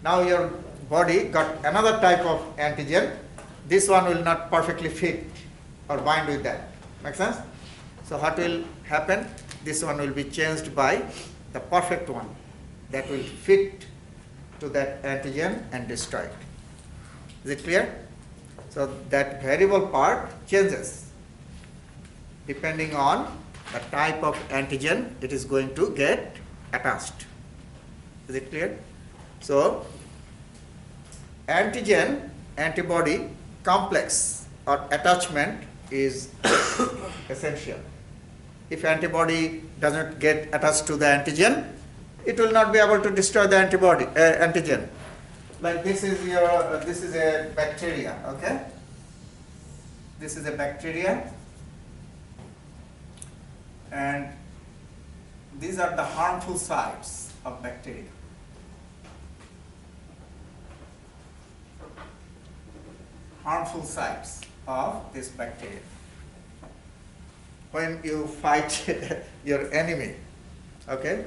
Now your body got another type of antigen. This one will not perfectly fit or bind with that. Make sense? So what will happen? This one will be changed by the perfect one that will fit to that antigen and destroy it. Is it clear? So that variable part changes depending on the type of antigen it is going to get attached. Is it clear? So antigen antibody complex or attachment is essential. If antibody does not get attached to the antigen, it will not be able to destroy the antibody antigen. Like this is your this is a bacteria, okay? This is a bacteria, and these are the harmful sites of bacteria. Harmful sites of this bacteria. When you fight your enemy, okay?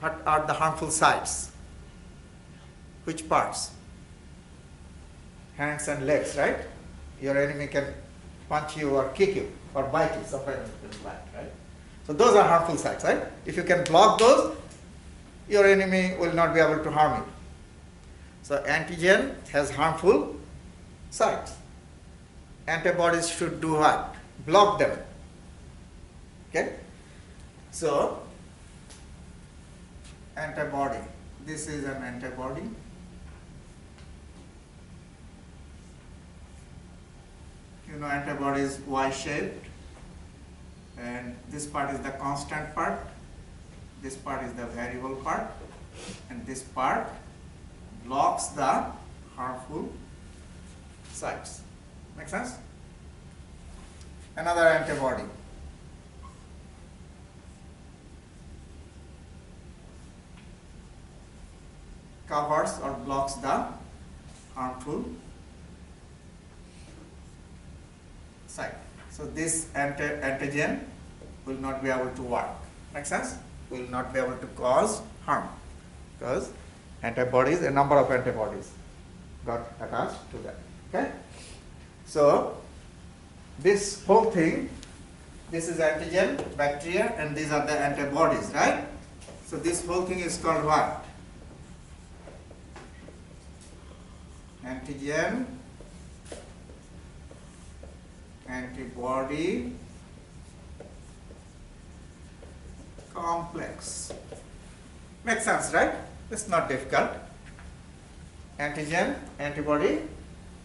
What are the harmful sites? Which parts? Hands and legs, right? Your enemy can punch you or kick you or bite you, sometimes it will bite, right? So those are harmful sites, right? If you can block those, your enemy will not be able to harm you. So antigen has harmful sites. Antibodies should do what? Block them. Okay? So antibody. This is an antibody. You know, antibody is Y-shaped, and this part is the constant part, this part is the variable part, and this part blocks the harmful sites. Make sense? Another antibody. Covers or blocks the harmful site. So this antigen will not be able to work. Make sense? Will not be able to cause harm because antibodies, a number of antibodies got attached to that. Okay? So this whole thing, this is antigen, bacteria, and these are the antibodies, right? So this whole thing is called what? Antigen, antibody complex. Makes sense, right? It's not difficult. Antigen, antibody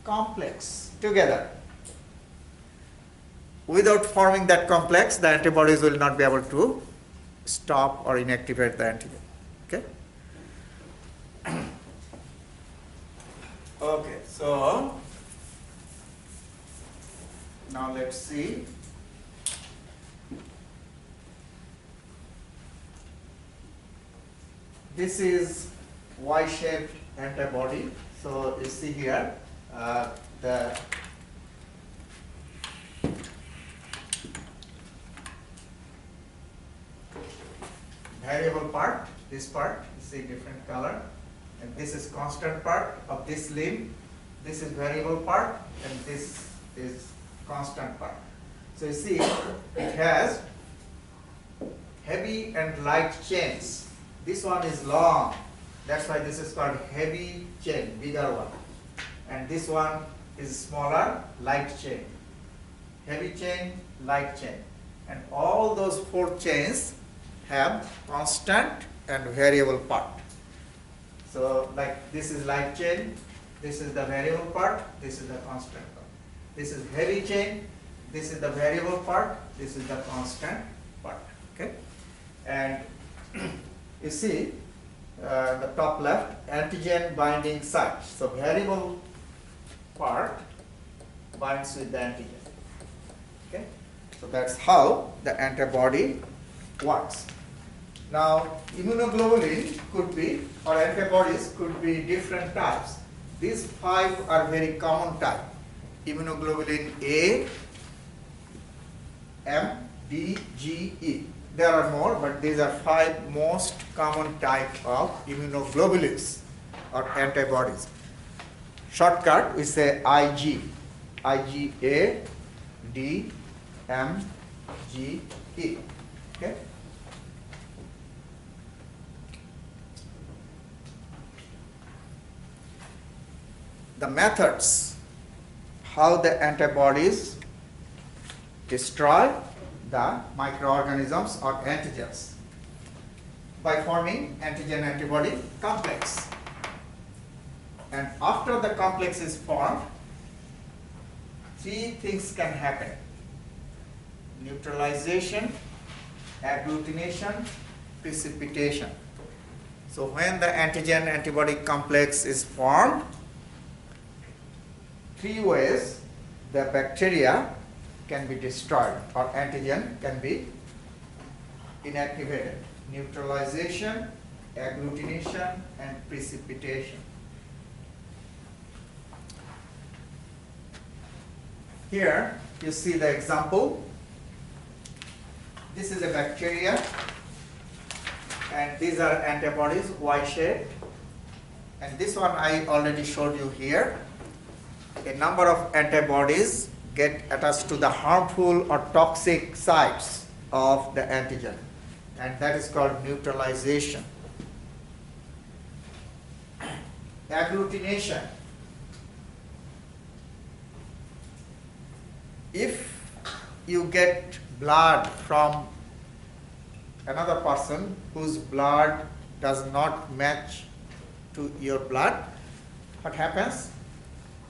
complex together. Without forming that complex, the antibodies will not be able to stop or inactivate the antigen. Okay? Okay, so now let's see. This is Y-shaped antibody. So you see here the variable part, this part, you see different color, and this is constant part of this limb, this is variable part, and this is constant part. So you see it has heavy and light chains. This one is long, that's why this is called heavy chain, bigger one, and this one is smaller, light chain. Heavy chain, light chain, and all those four chains have constant and variable part. So like this is light chain, this is the variable part, this is the constant part. This is heavy chain, this is the variable part, this is the constant part. Okay? And you see the top left, antigen binding site. So variable part binds with the antigen. Okay? So that's how the antibody works. Now, immunoglobulin could be, or antibodies could be different types. These five are very common type. Immunoglobulin A, M, D, G, E. there are more, but these are 5 most common type of immunoglobulins or antibodies. Shortcut, we say IG. IgA, D, M, G, E. Okay? The methods, how the antibodies destroy the microorganisms or antigens by forming antigen-antibody complex. And after the complex is formed, 3 things can happen: neutralization, agglutination, precipitation. So when the antigen-antibody complex is formed, 3 ways the bacteria can be destroyed or antigen can be inactivated: neutralization, agglutination, and precipitation. Here you see the example. This is a bacteria and these are antibodies, Y-shaped. And this one I already showed you here. A number of antibodies get attached to the harmful or toxic sites of the antigen, and that is called neutralization. Agglutination. If you get blood from another person whose blood does not match to your blood, what happens?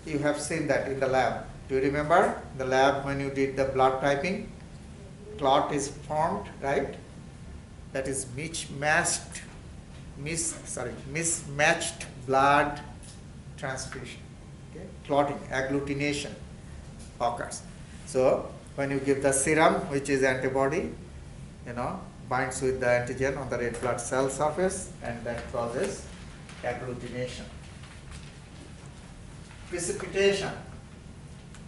You have seen that in the lab. Do you remember the lab when you did the blood typing? Clot is formed, right? That is mismatched blood transfusion. Okay? Clotting, agglutination occurs. So when you give the serum, which is antibody, binds with the antigen on the red blood cell surface, and that causes agglutination. Precipitation.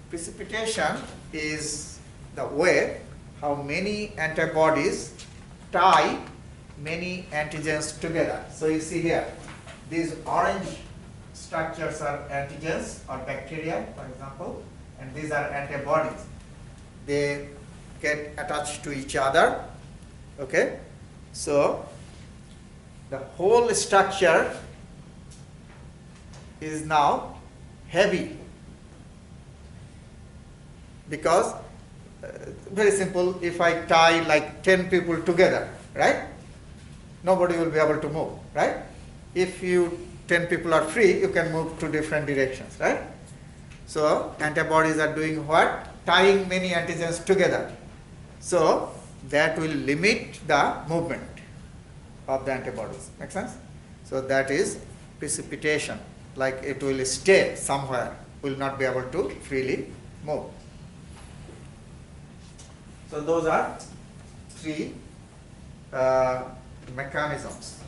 Precipitation is the way how many antibodies tie many antigens together. So you see here, these orange structures are antigens or bacteria, for example, and these are antibodies. They get attached to each other. Okay? So the whole structure is now heavy because very simple, if I tie like 10 people together, right? Nobody will be able to move, right? If 10 people are free, you can move to different directions, right? So antibodies are doing what? Tying many antigens together. So that will limit the movement of the antibodies. Make sense? So that is precipitation. Like it will stay somewhere, will not be able to freely move. So those are 3 mechanisms.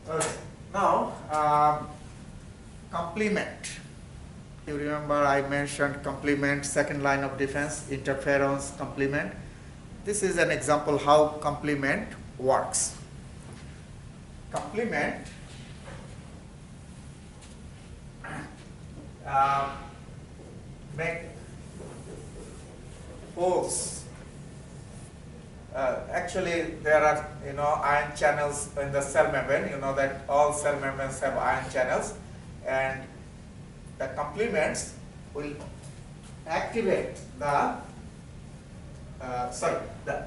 Okay. Now, complement. You remember I mentioned complement, second line of defense, interference, complement. This is an example how complement works. Complement make holes. Actually, there are ion channels in the cell membrane. You know that all cell membranes have ion channels, and the complements will activate the.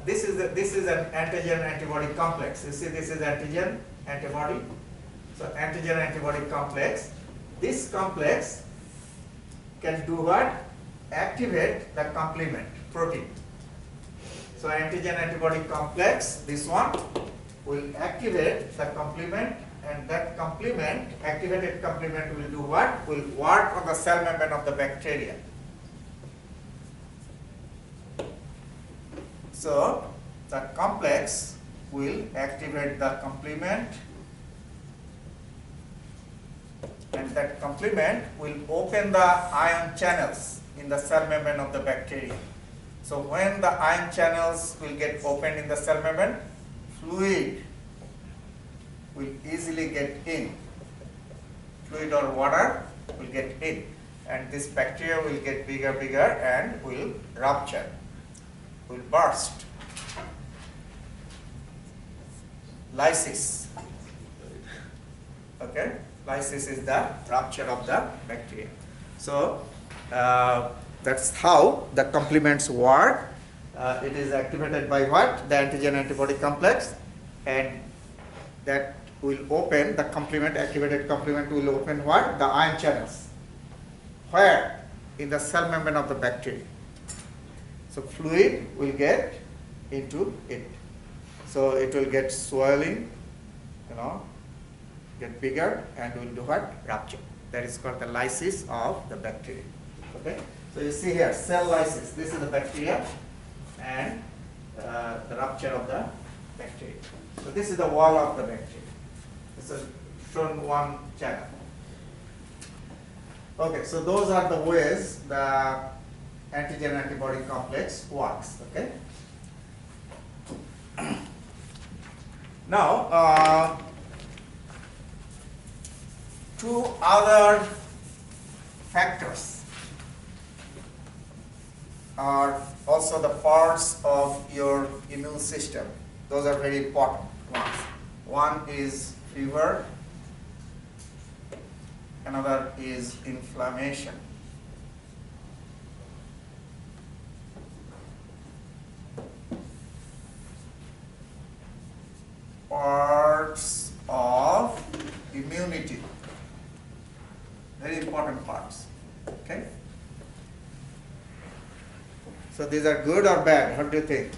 This is an antigen antibody complex. You see, this is antigen antibody. So antigen antibody complex. This complex can do what? Activate the complement protein. So antigen antibody complex, this one, will activate the complement, and that complement, activated complement, will do what? Will work on the cell membrane of the bacteria. So the complex will activate the complement, and that complement will open the ion channels in the cell membrane of the bacteria. So when the ion channels will get opened in the cell membrane, fluid will easily get in. Fluid or water will get in, and this bacteria will get bigger and will rupture, will burst. Lysis. Okay, lysis is the rupture of the bacteria. So that's how the complements work. It is activated by what? The antigen antibody complex, and that will open the complement, activated complement will open what? The ion channels. Where? In the cell membrane of the bacteria. So fluid will get into it. So it will get swelling, get bigger, and will do what? Rupture. That is called the lysis of the bacteria. Okay? So you see here, cell lysis. This is the bacteria and the rupture of the bacteria. So this is the wall of the bacteria. This is shown one channel. Okay, so those are the ways the antigen antibody complex works. Okay. Now, two other factors are also the parts of your immune system. Those are very important ones. One is fever, another is inflammation. Parts of immunity, very important parts. Okay. So these are good or bad? What do you think?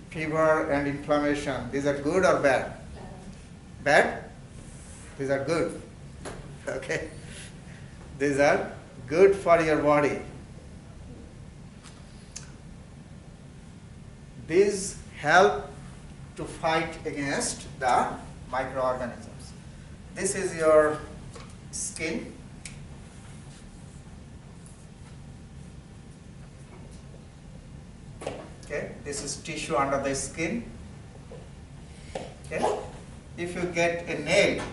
Fever and inflammation, these are good or bad? Bad? These are good. Okay. These are good for your body. These help to fight against the microorganisms. This is your skin. Okay, this is tissue under the skin. Okay, if you get a nail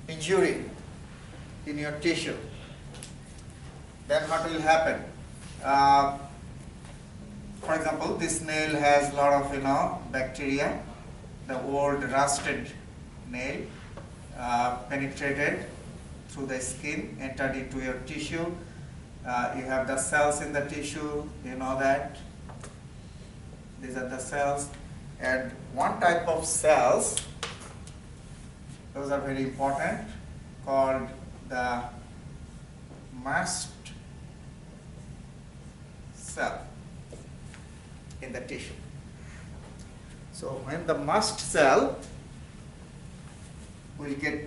injury in your tissue, then what will happen? For example, this nail has a lot of bacteria. The old rusted nail penetrated through the skin, entered into your tissue. You have the cells in the tissue, you know that. These are the cells. And one type of cells, those are very important, called the mast cell in the tissue. So when the mast cell will get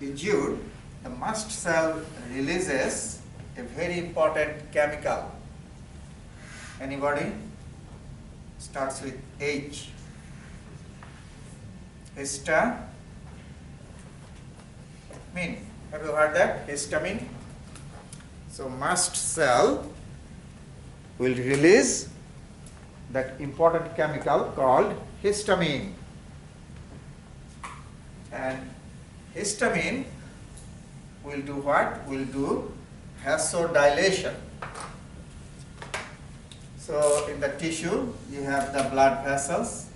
injured, the mast cell releases a very important chemical. Anybody? Starts with H. Histamine. Have you heard that? Histamine. So mast cell will release that important chemical called histamine. And histamine will do what? Will do vasodilation. So in the tissue, you have the blood vessels,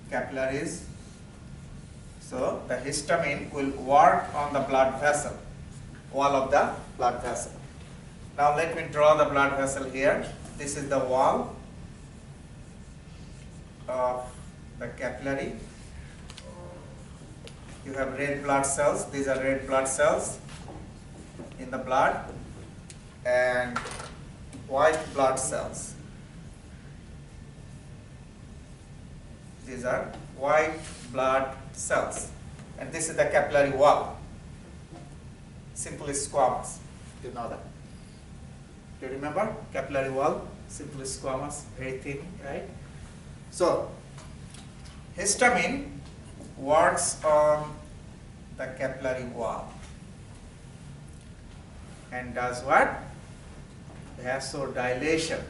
capillaries. So the histamine will work on the blood vessel, wall of the blood vessel. Now let me draw the blood vessel here. This is the wall of the capillary. You have red blood cells. These are red blood cells in the blood, and white blood cells. These are white blood cells. And this is the capillary wall. Simply squamous. You know that. Do you remember? Capillary wall, simply squamous, very thin, right? So, histamine works on the capillary wall and does what? Vasodilation.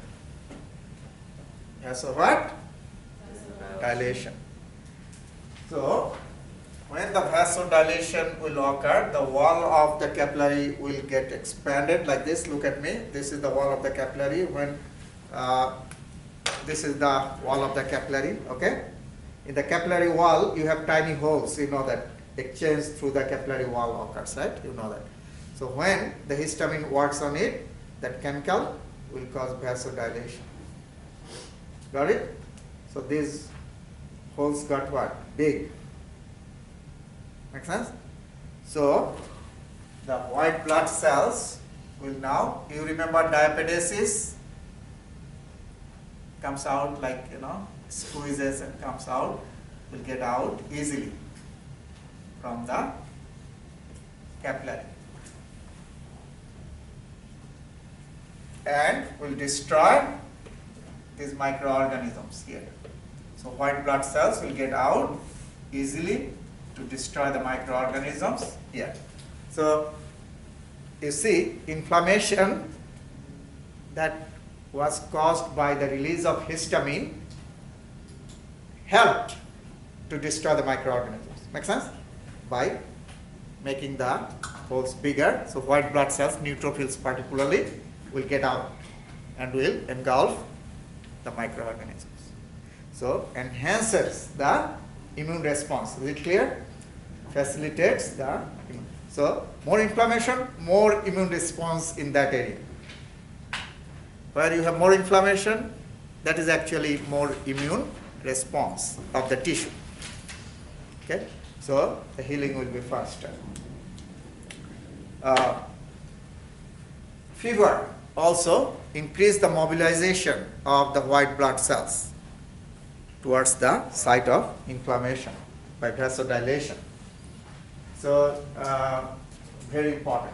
Vaso what? Dilation. So, when the vasodilation will occur, the wall of the capillary will get expanded like this. Look at me. This is the wall of the capillary. When this is the wall of the capillary, okay? In the capillary wall, you have tiny holes, you know that. Exchange through the capillary wall occurs, right? You know that. So when the histamine works on it, that chemical will cause vasodilation. Got it? So these holes got what? Big. Make sense? So the white blood cells will now, you remember diapedesis? Comes out like, squeezes and comes out, will get out easily from the capillary and will destroy these microorganisms here. So white blood cells will get out easily to destroy the microorganisms here. So you see, inflammation that was caused by the release of histamine helped to destroy the microorganisms. Make sense? By making the holes bigger, so white blood cells, neutrophils particularly, will get out and will engulf the microorganisms. So enhances the immune response. Is it clear? Facilitates the immune. So more inflammation, more immune response in that area. Where you have more inflammation, that is actually more immune response of the tissue. Okay? So the healing will be faster. Fever also increase the mobilization of the white blood cells towards the site of inflammation by vasodilation. So very important.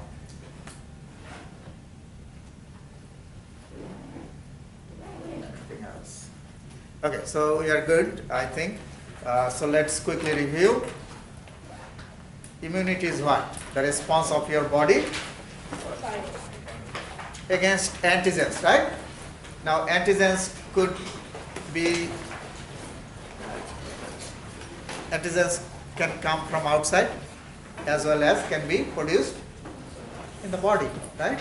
Anything else? Okay, so we are good, I think. So let's quickly review. Immunity is what? The response of your body against antigens, right? Now antigens could be, antigens can come from outside as well as can be produced in the body, right?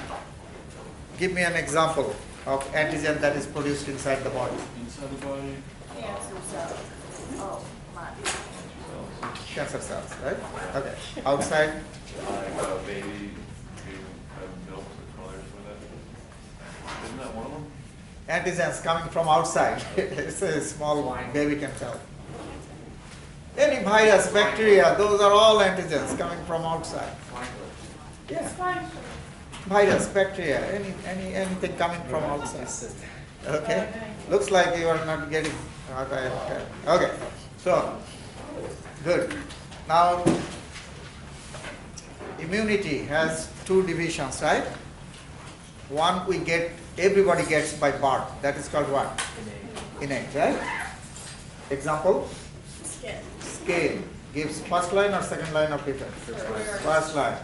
Give me an example of antigen that is produced inside the body. Inside the body? Cancer cells. Oh, my. Cancer cells, right? Okay. Outside? Like baby who have milk or colors for that. Isn't that one of them? Antigens coming from outside. It's a small baby can tell. Any virus, bacteria, those are all antigens coming from outside. Yeah. Virus, bacteria, anything coming from outside. Okay. Looks like you are not getting. Okay. So good. Now immunity has two divisions, right? One we get, everybody gets by birth. That is called what? Innate, right? Example? Skin gives first line or second line of defense? First line.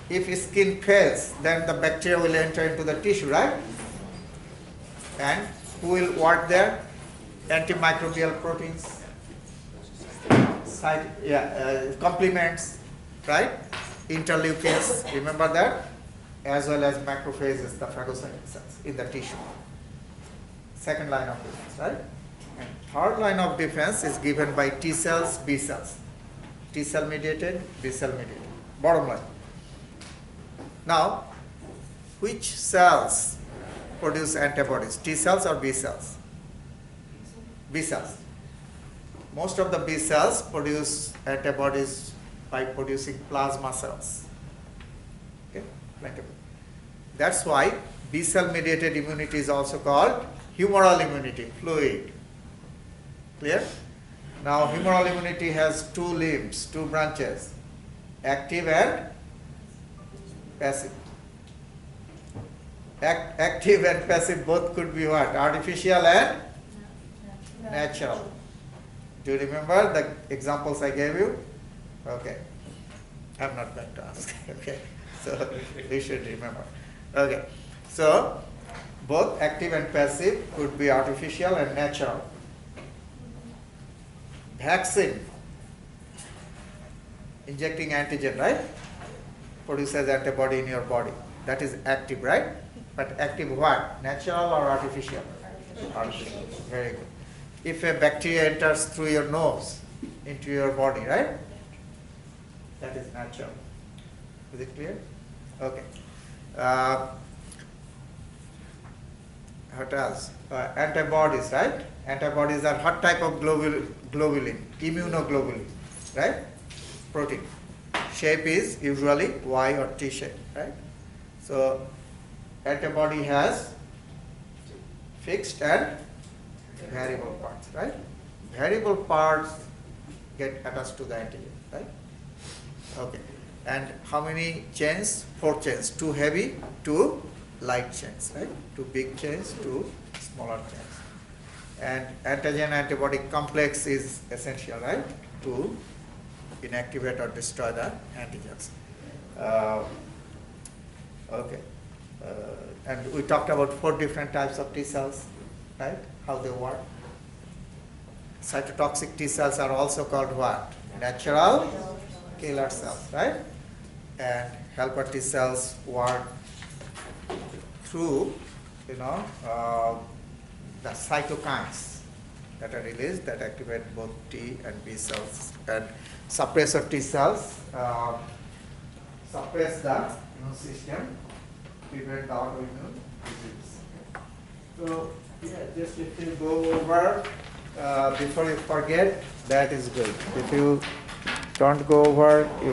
If skin fails, then the bacteria will enter into the tissue, right? And who will work there? Antimicrobial proteins, complements, right? Interleukins, remember that? As well as macrophages, the phagocytic cells in the tissue. Second line of defense, right? And third line of defense is given by T cells, B cells. T cell mediated, B cell mediated. Bottom line. Now, which cells produce antibodies? T cells or B cells? B cells. Most of the B cells produce antibodies by producing plasma cells. Okay? That's why B cell mediated immunity is also called humoral immunity, fluid. Clear? Now humoral immunity has two limbs, two branches, active and passive. Active and passive both could be what? Artificial and natural. Do you remember the examples I gave you? Okay. have not been to ask. Okay, so we should remember. Okay, so both active and passive could be artificial and natural. Vaccine, injecting antigen, right? Produces antibody in your body. That is active, right? But active what? Natural or artificial? Artificial. Very good. If a bacteria enters through your nose into your body, right? That is natural. Is it clear? Okay. What else? Antibodies, right? Antibodies are what type of globulin? Immunoglobulin, right? Protein. Shape is usually Y or T shape, right? So antibody has fixed and variable parts, right? Variable parts get attached to the antigen, right? Okay. And how many chains? 4 chains. 2 heavy, 2 light chains, right? 2 big chains, 2 smaller chains. And antigen-antibody complex is essential, right? To inactivate or destroy the antigens. Okay. And we talked about 4 different types of T cells, right? How they work. Cytotoxic T cells are also called what? Natural killer cells, right? And helper T cells work through, the cytokines that are released that activate both T and B cells. And suppressor T cells suppress the immune system, prevent the autoimmune disease. So, yeah, just if you go over before you forget, that is good. If you don't go over, you